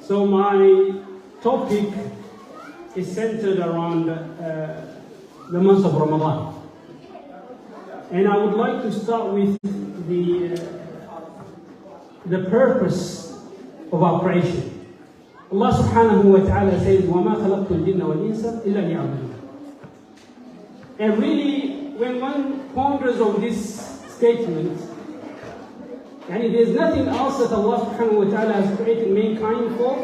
So my topic is centered around the month of Ramadan. And I would like to start with the purpose of our creation. Allah subhanahu wa ta'ala says, وَمَا خَلَقْتُ الْجِنَّ وَالْإِنسَ إِلَّا لِيَعْبُدُونَ. And really, when one ponders on this statement, and there's nothing else that Allah subhanahu wa ta'ala has created mankind for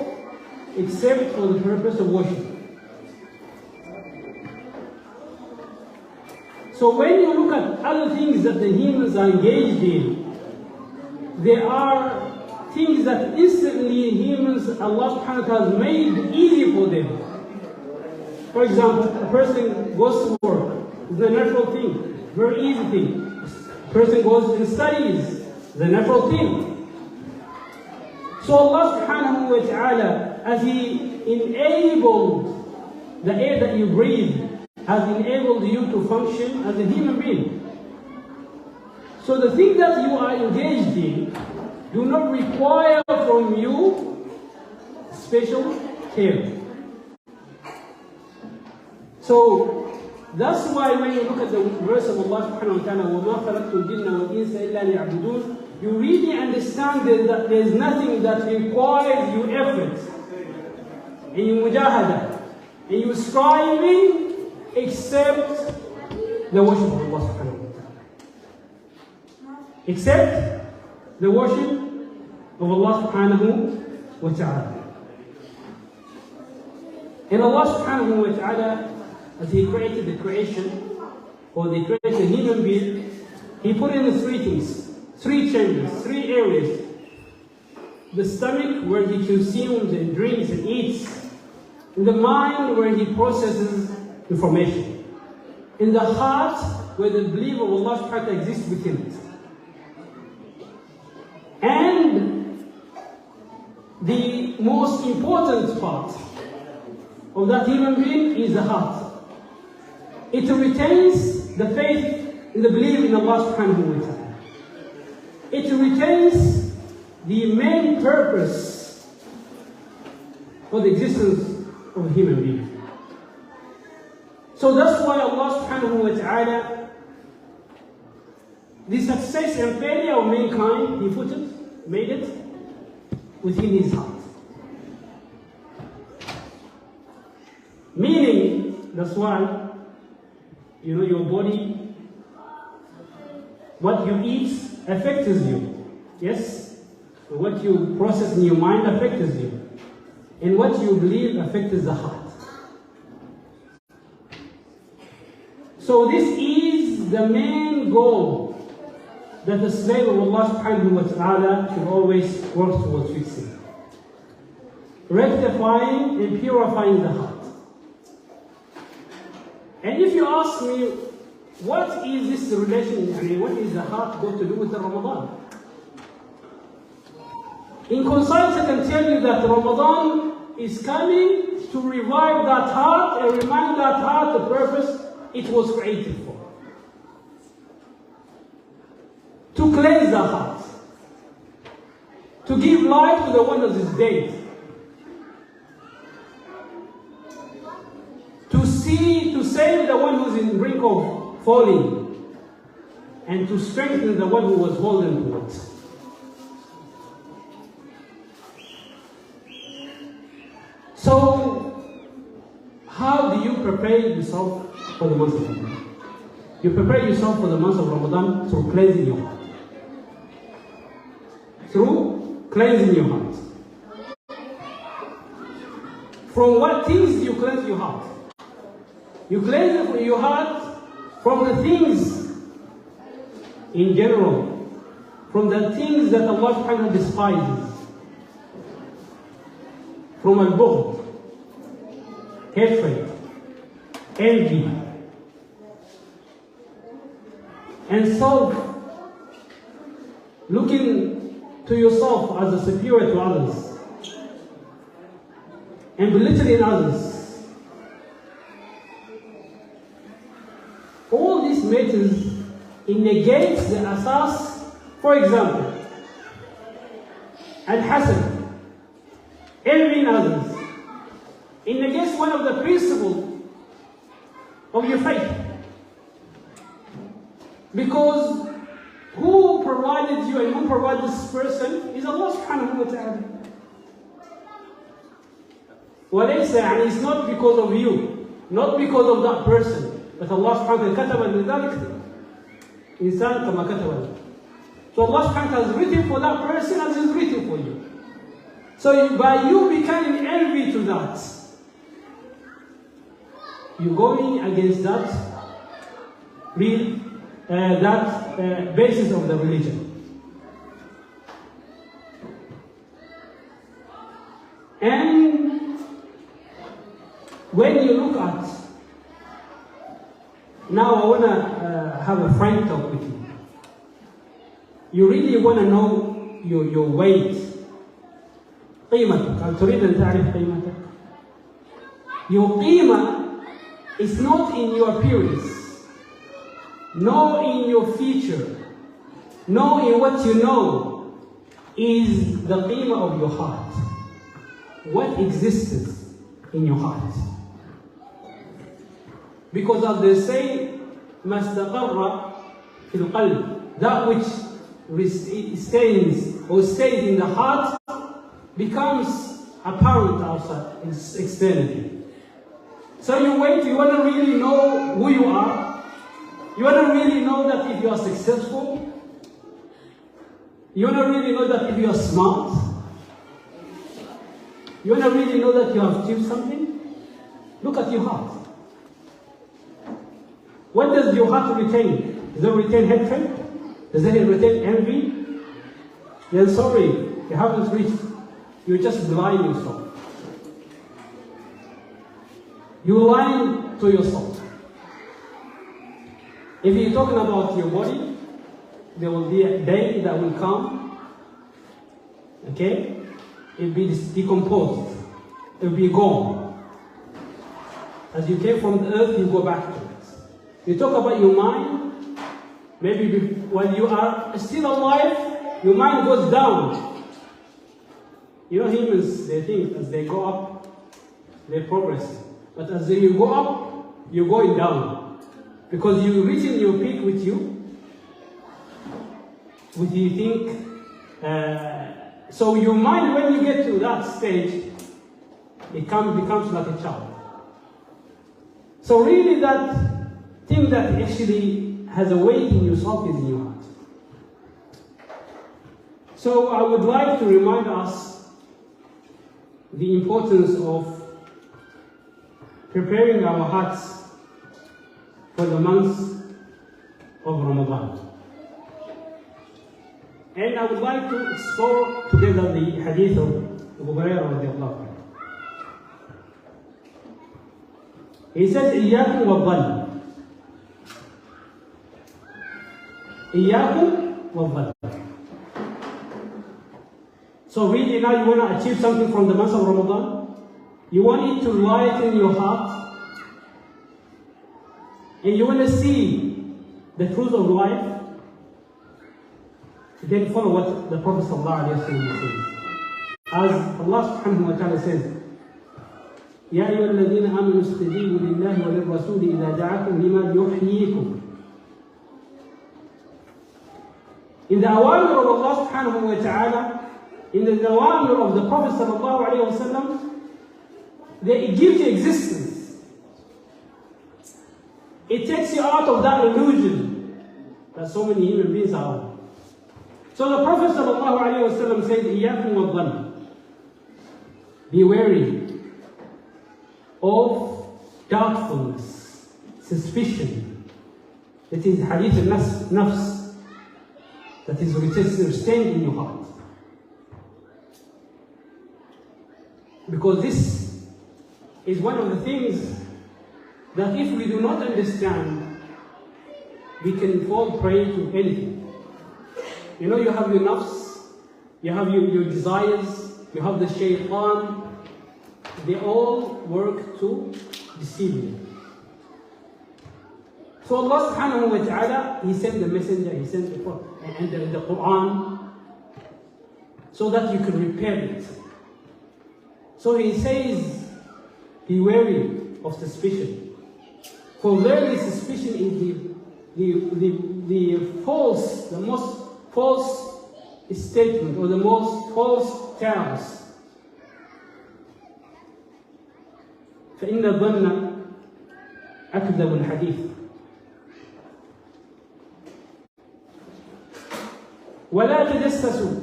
except for the purpose of worship. So when you look at other things that the humans are engaged in, there are things that instantly humans, Allah subhanahu wa ta'ala has made easy for them. For example, a person goes to work. It's a natural thing, very easy thing. A person goes and studies. It's a natural thing. So Allah subhanahu wa ta'ala, as He enabled the air that you breathe, has enabled you to function as a human being. So the thing that you are engaged in do not require from you special care. So that's why when you look at the verse of Allah subhanahu wa ta'ala, وَمَا خَلَقْتُ الْجِنَّ وَالْإِنسَ إِلَّا لِيَعْبُدُونَ, you really understand that there is nothing that requires you effort and you mujahada and you striving except the worship of Allah subhanahu wa ta'ala. Except the worship of Allah subhanahu wa ta'ala. And Allah subhanahu wa ta'ala, as He created the creation, or He created the human being, He put in three things, three chambers, three areas. The stomach, where He consumes and drinks and eats. In the mind, where He processes information. In the heart, where the belief of Allah subhanahu wa ta'ala exists within it. And the most important part of that human being is the heart. It retains the faith and the belief in Allah subhanahu wa ta'ala. It retains the main purpose for the existence of a human being. So that's why Allah subhanahu wa ta'ala, the success and failure of mankind, He made it within His heart. Meaning, that's why, your body, what you eat affects you. Yes? What you process in your mind affects you. And what you believe affects the heart. So this is the main goal that the slave of Allah subhanahu wa ta'ala should always work towards fixing. Rectifying and purifying the heart. And if you ask me, what is this relation, what is the heart got to do with the Ramadan? In concise, I can tell you that Ramadan is coming to revive that heart and remind that heart the purpose it was created for. To cleanse the heart. To give life to the one that is dead. To save the one who is in the brink of falling. And to strengthen the one who was holding to it. So, how do you prepare yourself for the month of Ramadan? You prepare yourself for the month of Ramadan through cleansing your heart. Through cleansing your heart. From what things do you cleanse your heart? You cleanse your heart from the things in general, from the things that Allah subhanahu wa ta'ala despises. From al-bughd, hatred, envy, and self, looking to yourself as a superior to others, and belittling others. All these matters, it negates the asas. For example, al-hasad, envying others. It negates one of the principles of your faith. Because who provided you and who provided this person is Allah subhanahu wa ta'ala. وليس يعني it's not because of you, not because of that person, but Allah subhanahu wa ta'ala كتب لذلك إنسان كما كتب له. So Allah subhanahu wa ta'ala has written for that person as is written for you. So by you becoming envy to that, you're going against that real basis of the religion. And when you look at, now I want to have a frank talk with you. You really want to know your weight. قيمتك. هل تريد أن تعرف قيمتك؟ Your قيمة is not in your appearance, nor in your feature, nor in what you know, is the qima of your heart. What exists in your heart. Because as they say, ما استقر في القلب, that which stays or stays in the heart becomes apparent outside, externally. So you want to really know who you are. You want to really know that if you are successful. You want to really know that if you are smart. You want to really know that you have achieved something. Look at your heart. What does your heart retain? Does it retain hatred? Does it retain envy? Then sorry, you haven't reached. You're just lying yourself. You're lying to yourself. If you're talking about your body, there will be a day that will come. Okay? It will be decomposed. It will be gone. As you came from the earth, you go back to it. You talk about your mind. Maybe when you are still alive, your mind goes down. You know, humans, they think as they go up, they progress. But as you go up, you're going down. Because you're reaching your peak with you. What do you think? So your mind, when you get to that stage, it becomes like a child. So really that thing that actually has a weight in yourself is in your heart. So I would like to remind us the importance of preparing our hearts for the months of Ramadan. And I would like to explore together the hadith of Abu Hurairah radiallahu anhu. He says, إِيَّاكُمْ وَالظَّنِّ. إِيَّاكُمْ وَالظَّنِّ. So really now you want to achieve something from the month of Ramadan? You want it to lighten your heart? And you want to see the truth of life? Then follow what the Prophet ﷺ says. As Allah subhanahu wa ta'ala says, يَا أَيُّهَا الَّذِينَ آمَنُوا اسْتَجِيبُوا لِلَّهِ وَلِلرَّسُولِ إِذَا دَعَاكُمْ لِمَا يُحْيِيكُمْ. In the awamir of Allah subhanahu wa ta'ala, in the awamir of the Prophet sallallahu alayhi wa sallam, it gives you existence. It takes you out of that illusion that so many human beings are. So the Prophet ﷺ says, إِيَّاكُمْ وَالظَّنِّ. Be wary of doubtfulness, suspicion. That is hadith al-nafs, that is retained in your heart. Because this is one of the things that if we do not understand, we can fall prey to anything. You know, you have your nafs, you have your desires, you have the shaitan. They all work to deceive you. So Allah subhanahu wa ta'ala, He sent the messenger, He sent the Prophet, and the Quran, so that you can repair it. So he says, be wary of suspicion. For verily suspicion is the false, the most false statement, or the most false tales. فإن الظن أكذب الحديث. ولا تجسسوا.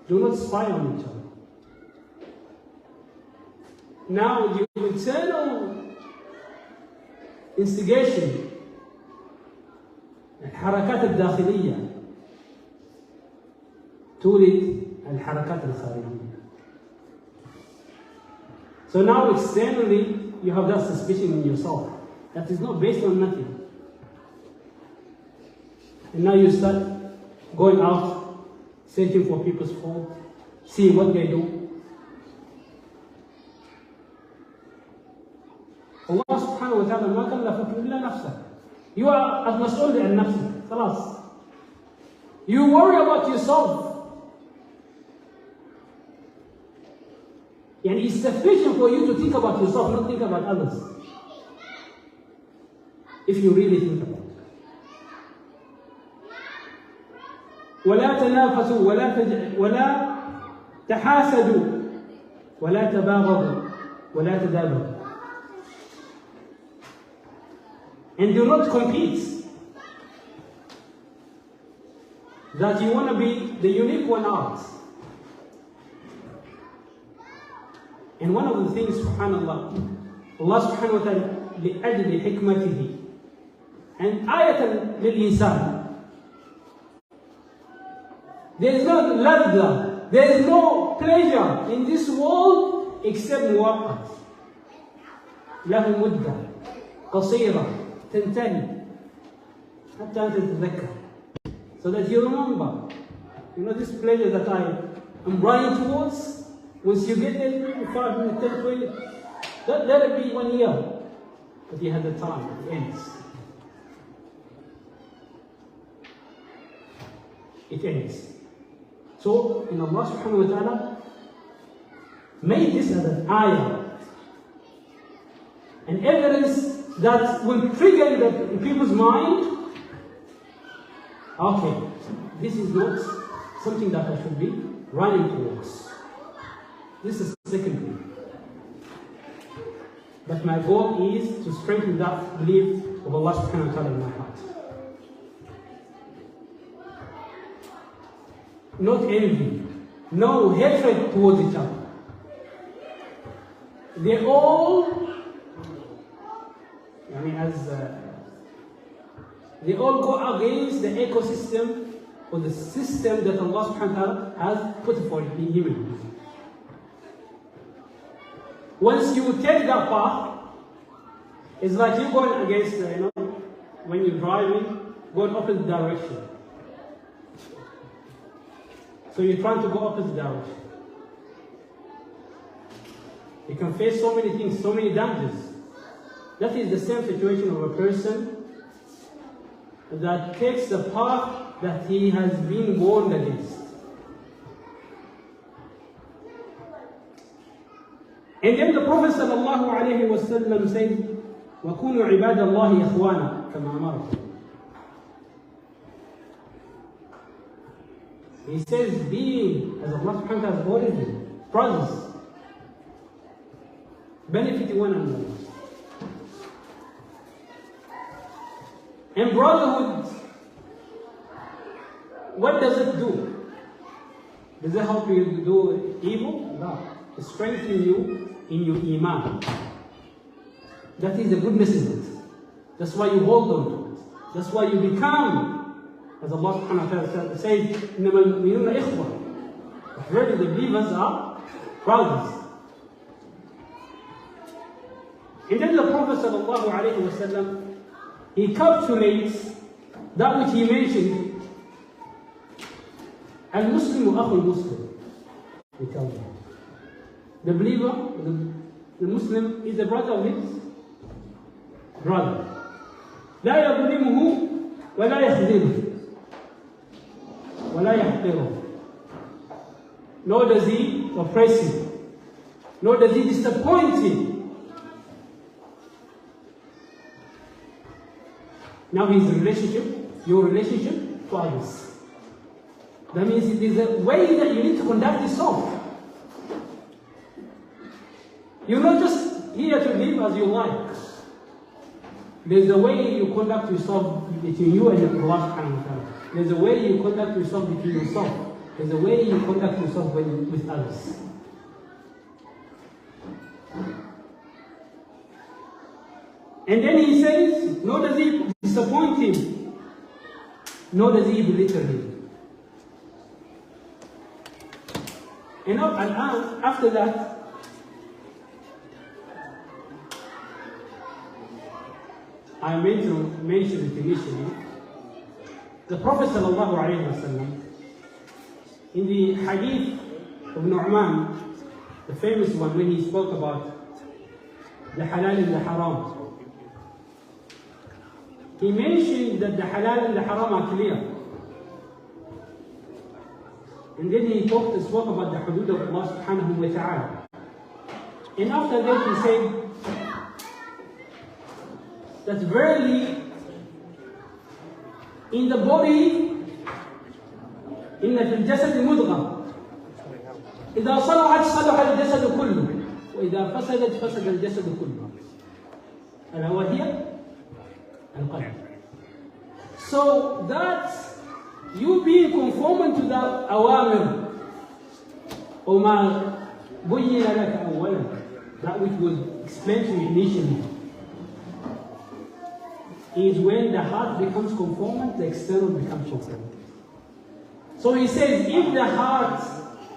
Do not spy on each other. Now the internal instigation, الحركات الداخلية تولد الحركات الخارجية. So now externally you have that suspicion in yourself that is not based on nothing. And now you start going out, searching for people's fault, seeing what they do. Allah subhanahu wa ta'ala ما كلفك إلا نفسك. You are المسؤول عن نفسك. خلاص. You worry about yourself. And it's sufficient for you to think about yourself, not think about others. If you really think about it. ولا تنافسوا ولا تحاسدوا ولا تباغضوا ولا تدابروا. And do not compete. That you want to be the unique one out. And one of the things, subhanallah, Allah subhanahu wa ta'ala, لأجل حكمته and آية للإنسان. There is no ladha, there is no pleasure in this world except muwaqqat. له مدة قصيرة تنتهي حتى أنت تتذكر. So that you remember, this pleasure that I am running towards. Once you get there, 5 minutes, 10, 20, let it be 1 year. But you have the time, it ends. It ends. So, Allah subhanahu wa ta'ala made this as an ayah. An evidence that will trigger in people's mind, okay, this is not something that I should be running towards. This is secondary. But my goal is to strengthen that belief of Allah subhanahu wa ta'ala in my heart. Not envy, no hatred towards each other. They all, they all go against the ecosystem or the system that Allah subhanahu wa ta'ala has put for the human beings. Once you take that path, it's like you're going against, when you're driving, going opposite direction. So you're trying to go opposite direction. You can face so many things, so many dangers. That is the same situation of a person that takes the path that he has been warned against. And then the Prophet sallallahu alayhi wa sallam said, وَكُونُوا عِبَادَ اللَّهِ إِخْوَانًا كَمَا أَمَرَكُمْ. He says, being, as Allah subhanahu wa ta'ala has ordered you, brothers, benefiting one another. And brotherhood, what does it do? Does it help you to do evil? No. It strengthens you in your iman. That is the goodness in it. That's why you hold on to it. That's why you become, as Allah subhanahu wa ta'ala says, إِنَّمَا الْمُؤْمِنُونَ إِخْوَةٌ. Really the believers are brothers. And then the Prophet sallallahu alayhi wa sallam, he calculates that which he mentioned. Al-Muslimu akhul Muslim. He tells you. The believer, the Muslim, is the brother of his brother. لا يظلمه ولا يخذله ولا يحقره. Nor does he oppress him, nor does he disappoint him. Now his relationship, your relationship to others. That means it is a way that you need to conduct yourself. You're not just here to live as you like. There's a way you conduct yourself between you and Allah subhanahu wa ta'ala. There's a way you conduct yourself between yourself. There's a way you conduct yourself with others. And then he says, nor does he disappoint him, nor does he belittle him. And after that, I meant to mention it initially. The Prophet ﷺ, in the hadith of Nu'man, the famous one, when he spoke about the halal and the haram, he mentioned that the halal and the haram are clear. And then he spoke about the hudud of Allah subhanahu wa ta'ala. And after that he said that verily in the body إن في الجسد مضغة إذا صلحت صلح الجسد كله وإذا فسدت فسد الجسد كله ألا وهي القلب. So that you being conformant to the awamir وما بين لك أولا, that which was explained to you initially, is when the heart becomes conformant, the external becomes conformant. So he says, if the heart,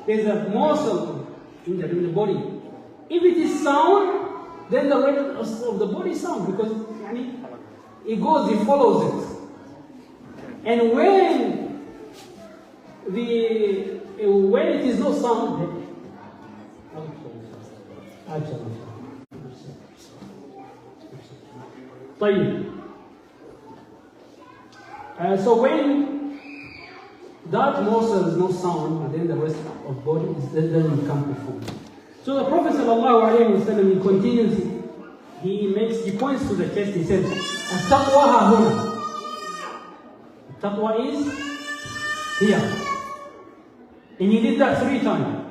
there's a morsel in the body, if it is sound, then the rest of the body is sound, because it goes, it follows it. And when it is not sound, so when that morsel is not sound, and then the rest of body doesn't become conformed. So the Prophet ﷺ, he continues, he points to the chest, he says, "At-taqwa ha-huna." Taqwa is here. And he did that 3 times.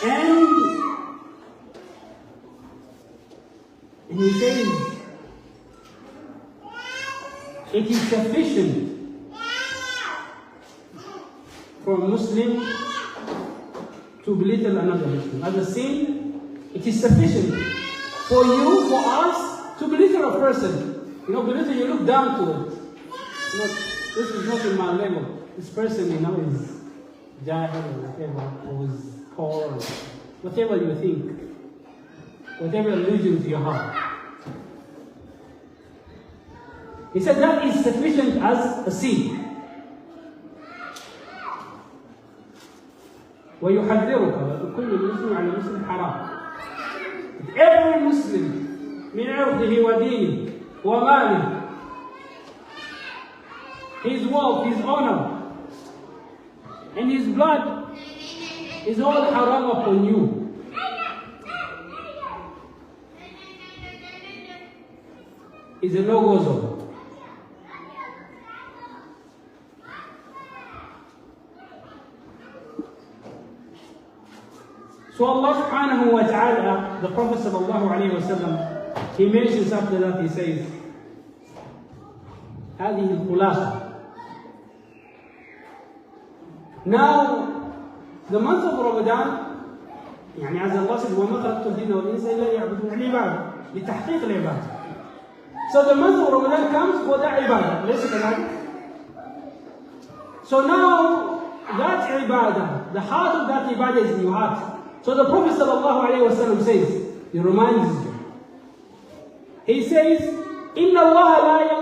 And he says, it is sufficient for a Muslim to belittle another Muslim. As a sin, it is sufficient for you, for us, to belittle a person. Belittle, you look down to it. This is not in my level. This person, is jahil or whatever, or is poor, or whatever you think, whatever illusions you have. He said that is sufficient as a sin. ويحذرك وكل مسلم على مسلم حرام. Every Muslim من عرضه ودينه وماله, his wealth, his honor, and his blood is all haram upon you. Is a no-go zone. So Allah subhanahu wa ta'ala, the Prophet sallallahu alayhi wa sallam, he mentions after that, he says, هذه الخلاصة. Now, the month of Ramadan, as Allah says, وَمَا خَلَقْتُ الْجِنَّ وَالْإِنسَ إِلَّا لِيَعْبُدُونِ الْعِبَادَةِ لِتَحْقِيقِ الْعِبَادَةِ. So the month of Ramadan comes for that ibadah. Listen. So now, that ibadah, the heart of that ibadah is in your heart. So the Prophet ﷺ says, he reminds you. He says, إِنَّ اللَّهَ لَا